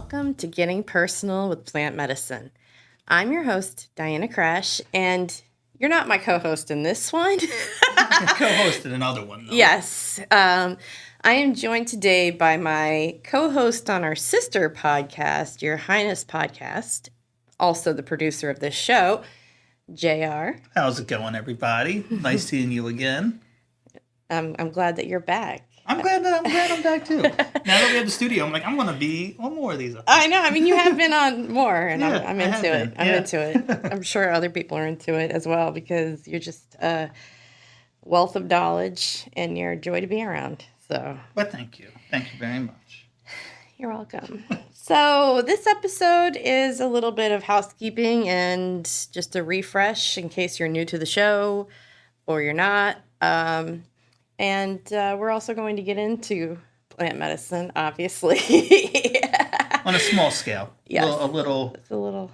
Welcome to Getting Personal with Plant Medicine. I'm your host, Diana Kresch, and you're not my co-host in this one. Co-host in another one, though. Yes. I am joined today by my co-host on our sister podcast, Your Highness Podcast, also the producer of this show, JR. How's it going, everybody? Nice seeing you again. I'm glad that you're back. I'm glad I'm back too. Now that we have the studio, I'm like, I'm going to be on more of these. I know. I mean, you have been on more, and Yeah, I'm into it. I'm Yeah. into it. I'm sure other people are into it as well because you're just a wealth of knowledge, and you're a joy to be around. So, But thank you. Thank you very much. you're welcome. So this episode is a little bit of housekeeping and just a refresh in case you're new to the show or you're not. And we're also going to get into plant medicine, obviously. On a small scale. Yes. A little, It's a little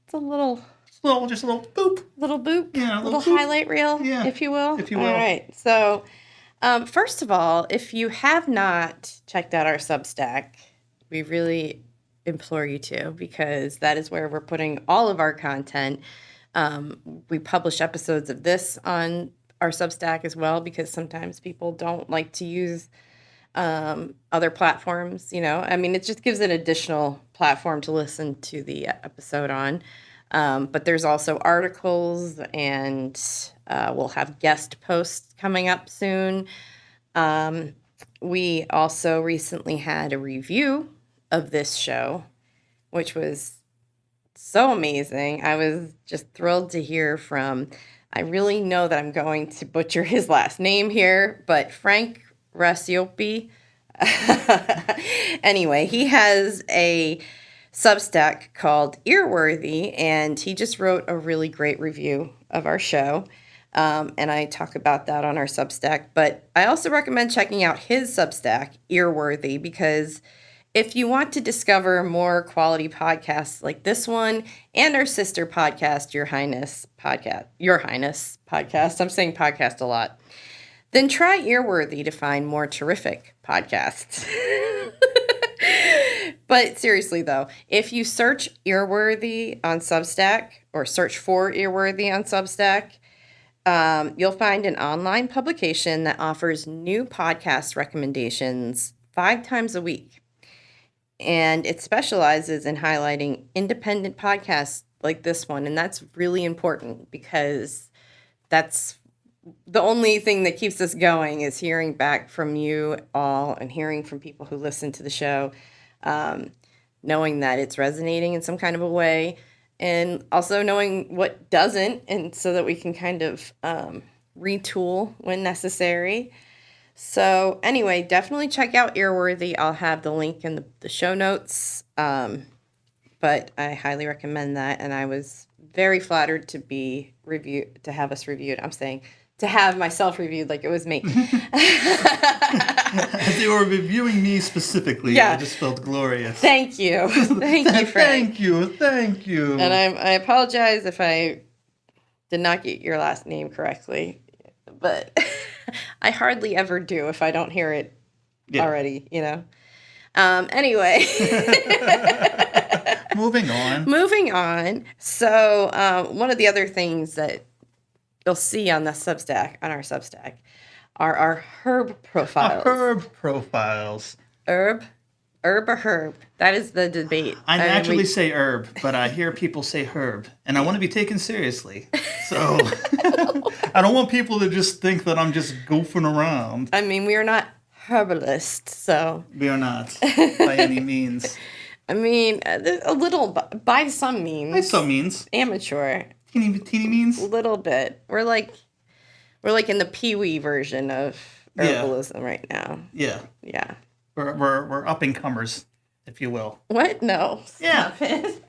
just a little boop. little boop, Yeah, a little boop. highlight reel, Yeah, if you will. if you will. All right. So, first of all, if you have not checked out our Substack, we really implore you to, because that is where we're putting all of our content. We publish episodes of this on our Substack as well, because sometimes people don't like to use other platforms, I mean, it just gives an additional platform to listen to the episode on. But there's also articles, and we'll have guest posts coming up soon. We also recently had a review of this show, which was so amazing. I was just thrilled to hear from, I really know that I'm going to butcher his last name here, but Frank Raciopi. Anyway, he has a Substack called Earworthy, and he just wrote a really great review of our show. And I talk about that on our Substack. But I also recommend checking out his Substack, Earworthy, because if you want to discover more quality podcasts like this one and our sister podcast, Your Highness Podcast, I'm saying podcast a lot, then try Earworthy to find more terrific podcasts. But seriously, though, if you search Earworthy on Substack or search for Earworthy on Substack, you'll find an online publication that offers new podcast recommendations 5 times a week. And it specializes in highlighting independent podcasts like this one. And that's really important, because that's the only thing that keeps us going, is hearing back from you all and hearing from people who listen to the show, knowing that it's resonating in some kind of a way, and also knowing what doesn't, and so that we can kind of retool when necessary. So anyway, definitely check out Earworthy. I'll have the link in the show notes, but I highly recommend that, and I was very flattered to have us reviewed. I'm saying to have myself reviewed like it was me. As they were reviewing me specifically, Yeah. I just felt glorious. Thank you. Thank you, Frank. Thank you. And I apologize if I did not get your last name correctly, but I hardly ever do if I don't hear it already, Anyway. Moving on. So one of the other things that you'll see on our Substack, are our herb profiles. Herb profiles. Herb or herb? That is the debate. I naturally say herb, but I hear people say herb, and I want to be taken seriously. So I don't want people to just think that I'm just goofing around. I mean, we are not herbalists, so. We are not, by any means. I mean, a little, by some means. By some means. Amateur. Teeny means? A little bit. We're like in the Pee-wee version of herbalism right now. Yeah. Yeah. We're up and comers, if you will. What? No. Yeah. Stop it.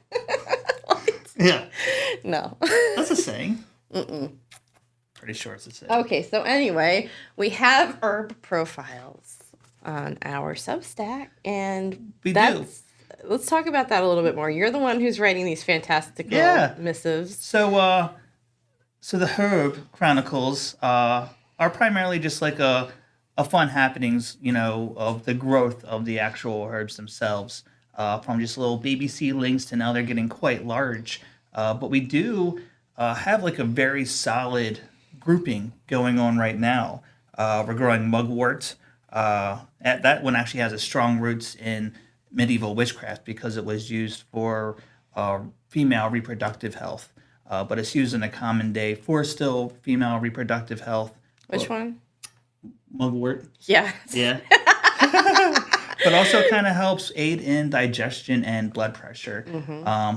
Yeah. No. That's a saying. Pretty sure it's a saying. Okay, so anyway, we have herb profiles on our Substack, and We do. Let's talk about that a little bit more. You're the one who's writing these fantastical missives. So the Herb Chronicles are primarily just like a fun happenings, of the growth of the actual herbs themselves. from just little baby seedlings to now they're getting quite large. But we do have like a very solid grouping going on right now. We're growing mugwort. That one actually has a strong roots in medieval witchcraft because it was used for female reproductive health. But it's used in a common day for still female reproductive health. Which one? Mugwort. Yeah. Yeah. But also kind of helps aid in digestion and blood pressure.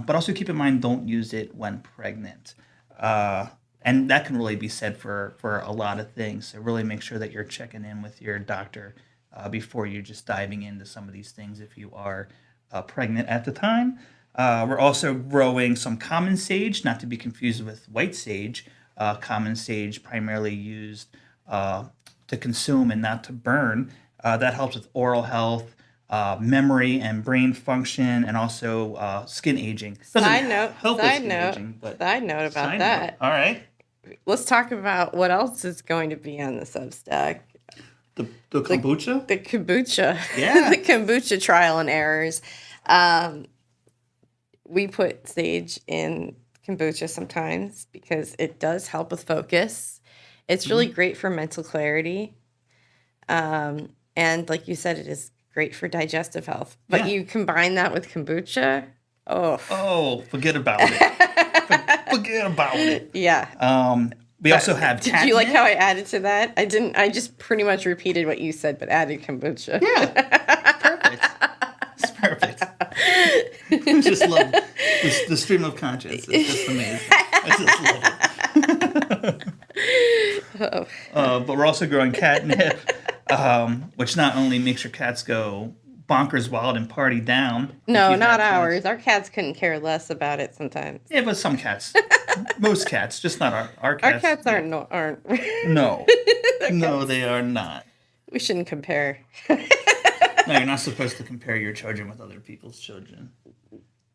But also keep in mind, don't use it when pregnant. And that can really be said for a lot of things. So really make sure that you're checking in with your doctor before you're just diving into some of these things if you are pregnant at the time. We're also growing some common sage, not to be confused with white sage. Common sage primarily used to consume and not to burn. That helps with oral health, memory and brain function, and also skin aging. Side note about that. All right. Let's talk about what else is going to be on the Substack. The kombucha? The kombucha. Yeah. The kombucha trial and errors. We put sage in kombucha sometimes because it does help with focus. It's really great for mental clarity. And like you said, it is great for digestive health. But you combine that with kombucha, forget about it. Forget about it. Yeah. We also have Did you like how I added to that? I didn't. I just pretty much repeated what you said, but added kombucha. Yeah. Perfect. It's perfect. I just love the stream of conscience. It's just amazing. I just love it. But we're also growing catnip, which not only makes your cats go bonkers wild and party down. No, not ours. Our cats couldn't care less about it sometimes. Yeah, but some cats. Most cats, just not our cats. Our cats aren't. No. No, they are not. We shouldn't compare. No, you're not supposed to compare your children with other people's children.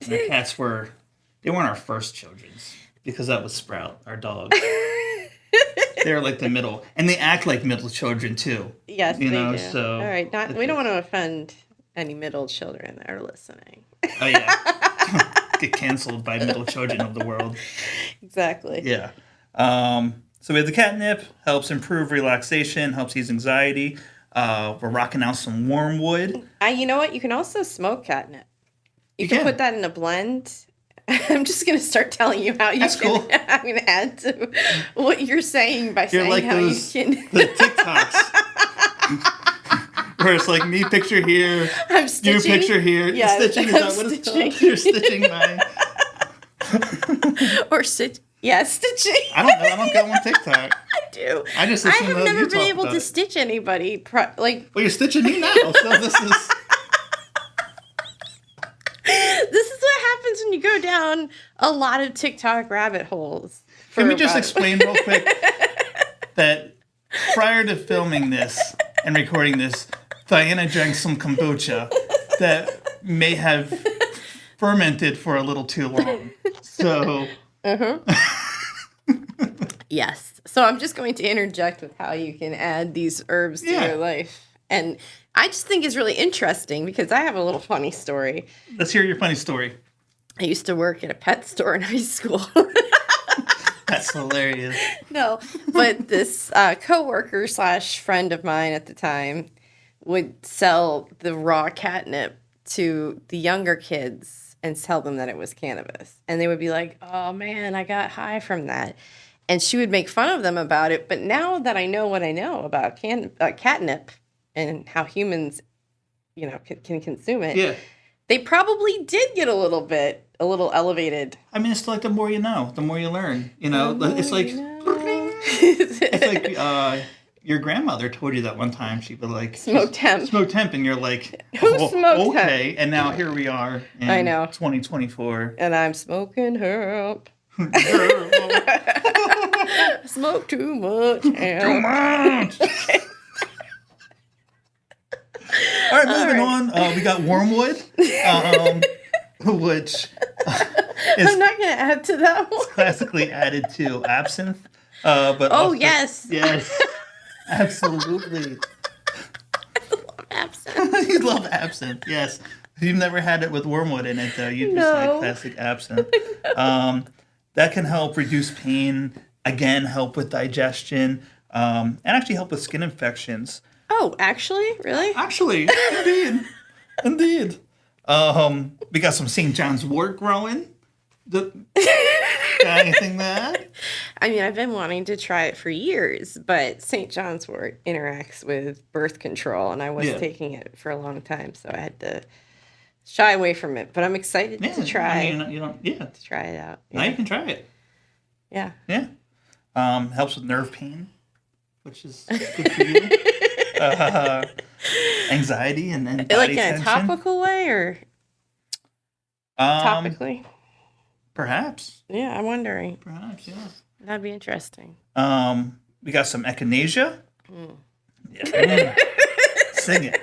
And our cats weren't our first children's because that was Sprout, our dog. They're like the middle, and they act like middle children too. Yes, they do. So all right, we don't want to offend any middle children that are listening. Oh yeah, get canceled by middle children of the world. Exactly. Yeah. So we have the catnip, helps improve relaxation, helps ease anxiety. We're rocking out some wormwood. You know what? You can also smoke catnip. You can put that in a blend. I'm just going to start telling you how you That's can. Cool. I'm going to add to what you're saying by You're saying like how those, you can. the TikToks. Where it's like me picture here, I'm stitching. you picture here. Yeah, stitching, is that what it's called? You're stitching my... Or stitching. I don't know. I don't go on TikTok. I do. I just I listen have to never you been talk able about to it. stitch anybody. Well, you're stitching me now, so this is... This is what happens when you go down a lot of TikTok rabbit holes. Can we just explain real quick that prior to filming this and recording this, Diana drank some kombucha that may have fermented for a little too long. So... Yes. So I'm just going to interject with how you can add these herbs to your life. And I just think it's really interesting because I have a little funny story. Let's hear your funny story. I used to work at a pet store in high school. That's hilarious. No, but this coworker / friend of mine at the time would sell the raw catnip to the younger kids and tell them that it was cannabis. And they would be like, oh man, I got high from that. And she would make fun of them about it. But now that I know what I know about catnip and how humans, can consume it, they probably did get a little elevated. I mean, it's like the more you know, the more you learn. It's like it's like your grandmother told you that one time. She would like smoked hemp, and you're like, who smoked okay. hemp? And now here we are in 2024, and I'm smoking hemp. Smoke too much. Too much. All right, moving on. We got wormwood, which is I'm not going to add to that one. Classically added to absinthe. But yes, absolutely. I love absinthe. You love absinthe, yes. You've never had it with wormwood in it, though. You just like No. classic absinthe. That can help reduce pain, again, help with digestion, and actually help with skin infections. Oh, actually? Really? Actually, indeed. Indeed. We got some St. John's wort growing. Got anything there? I mean, I've been wanting to try it for years, but St. John's wort interacts with birth control, and I was Yeah. taking it for a long time, so I had to shy away from it. But I'm excited Yeah, to try I mean, you don't, yeah. to try it out. Now you can try it. Yeah. Yeah. Helps with nerve pain, which is good for you. Anxiety and body Like in tension. a topical way or topically? Perhaps. Yeah, I'm wondering. Perhaps, yeah. That'd be interesting. We got some echinacea. Yeah. Sing it.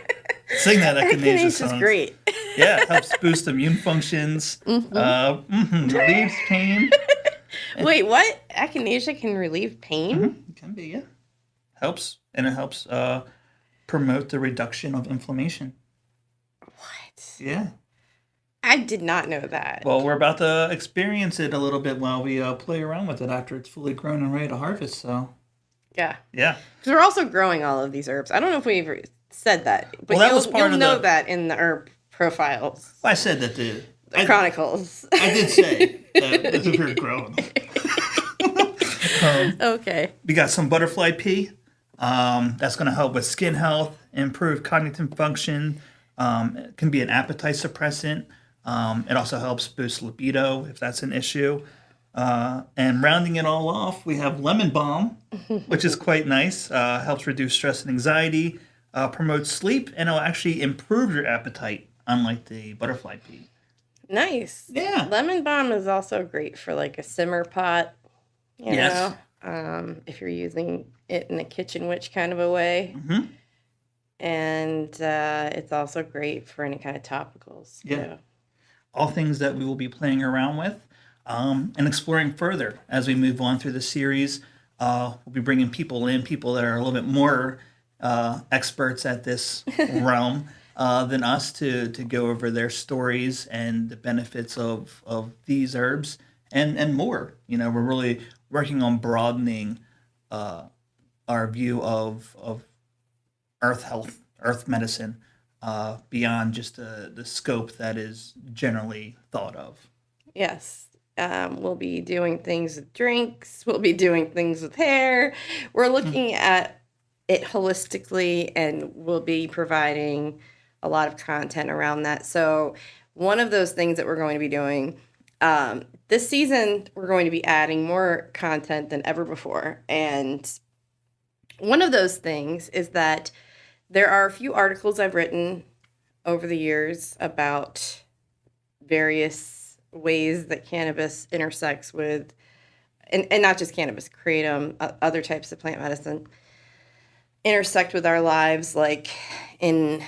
Sing that echinacea Echinacea song. is great. Yeah, it helps boost immune functions. Relieves pain. Wait, what? Echinacea can relieve pain? It can be, yeah. Helps, and it helps promote the reduction of inflammation. What? Yeah. I did not know that. Well, we're about to experience it a little bit while we play around with it after it's fully grown and ready to harvest. So, Yeah. yeah. Because we're also growing all of these herbs. I don't know if we ever said that, but Well, that was part you'll of know the- that in the herb profiles. I said that The Chronicles. I did say that we were growing. Okay. We got some butterfly pea. That's going to help with skin health, improve cognitive function. It can be an appetite suppressant. It also helps boost libido if that's an issue. And rounding it all off, we have lemon balm, which is quite nice. Helps reduce stress and anxiety, promotes sleep, and it'll actually improve your appetite, unlike the butterfly pea. Nice. Yeah. Lemon balm is also great for like a simmer pot, you Yes. know, if you're using it in a kitchen witch kind of a way. Mm-hmm. And it's also great for any kind of topicals. Yeah. too. All things that we will be playing around with and exploring further as we move on through the series. We'll be bringing people that are a little bit more experts at this realm than us to go over their stories and the benefits of these herbs and more. You know, we're really working on broadening our view of earth health, earth medicine, beyond just the scope that is generally thought of. Yes. We'll be doing things with drinks. We'll be doing things with hair. We're looking at it holistically, and we'll be providing a lot of content around that. So one of those things that we're going to be doing this season, we're going to be adding more content than ever before. And one of those things is that there are a few articles I've written over the years about various ways that cannabis intersects with, and not just cannabis, kratom, other types of plant medicine, intersect with our lives, like in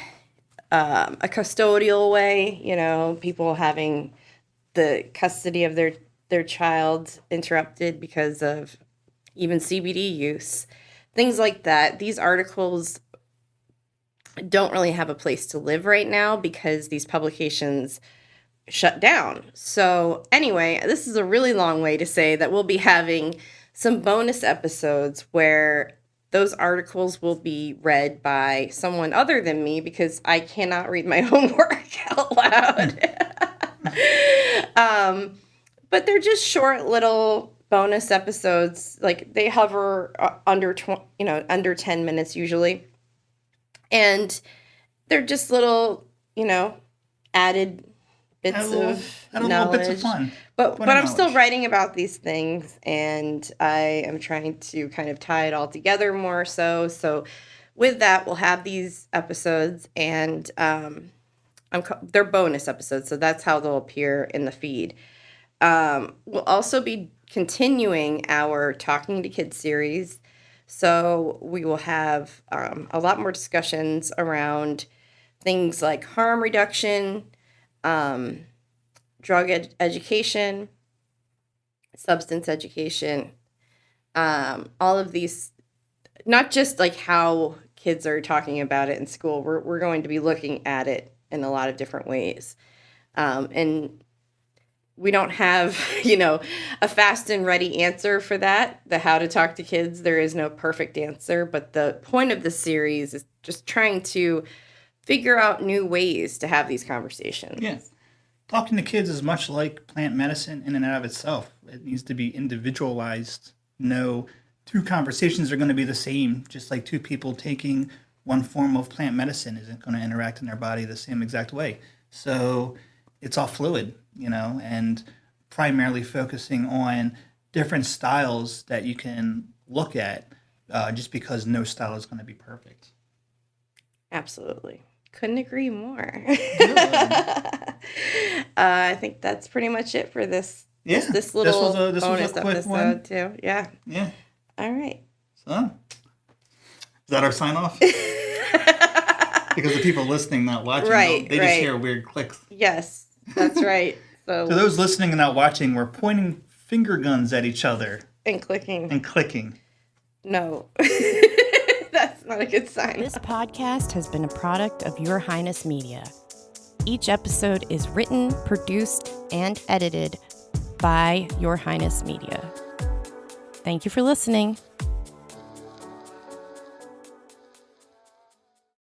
a custodial way, you know, people having the custody of their child interrupted because of even CBD use, things like that. These articles don't really have a place to live right now because these publications shut down. So anyway, this is a really long way to say that we'll be having some bonus episodes where those articles will be read by someone other than me because I cannot read my own work out loud. But they're just short little bonus episodes. Like they hover under 10 minutes usually. And they're just little, added bits of Little knowledge. bits of fun. But Fun I'm still knowledge. writing about these things, and I am trying to kind of tie it all together more so. So with that, we'll have these episodes, and they're bonus episodes, so that's how they'll appear in the feed. We'll also be continuing our Talking to Kids series. So we will have a lot more discussions around things like harm reduction, drug education, substance education, all of these, not just like how kids are talking about it in school. We're going to be looking at it in a lot of different ways. And we don't have, a fast and ready answer for that. The how to talk to kids, there is no perfect answer. But the point of the series is just trying to figure out new ways to have these conversations. Yeah. Talking to kids is much like plant medicine in and out of itself. It needs to be individualized. No two conversations are going to be the same, just like two people taking one form of plant medicine isn't going to interact in their body the same exact way. So it's all fluid, and primarily focusing on different styles that you can look at just because no style is going to be perfect. Absolutely. Couldn't agree more. Good. I think that's pretty much it for this. Yeah, this little this bonus was a quick episode one. too. Yeah. Yeah. All right. So, is that our sign off? Because the people listening, not watching, Right, they right. just hear weird clicks. Yes, that's right. So To those listening and not watching, we're pointing finger guns at each other and clicking. and clicking. No. That's not a good sign. This podcast has been a product of Your Highness Media. Each episode is written, produced, and edited by Your Highness Media. Thank you for listening.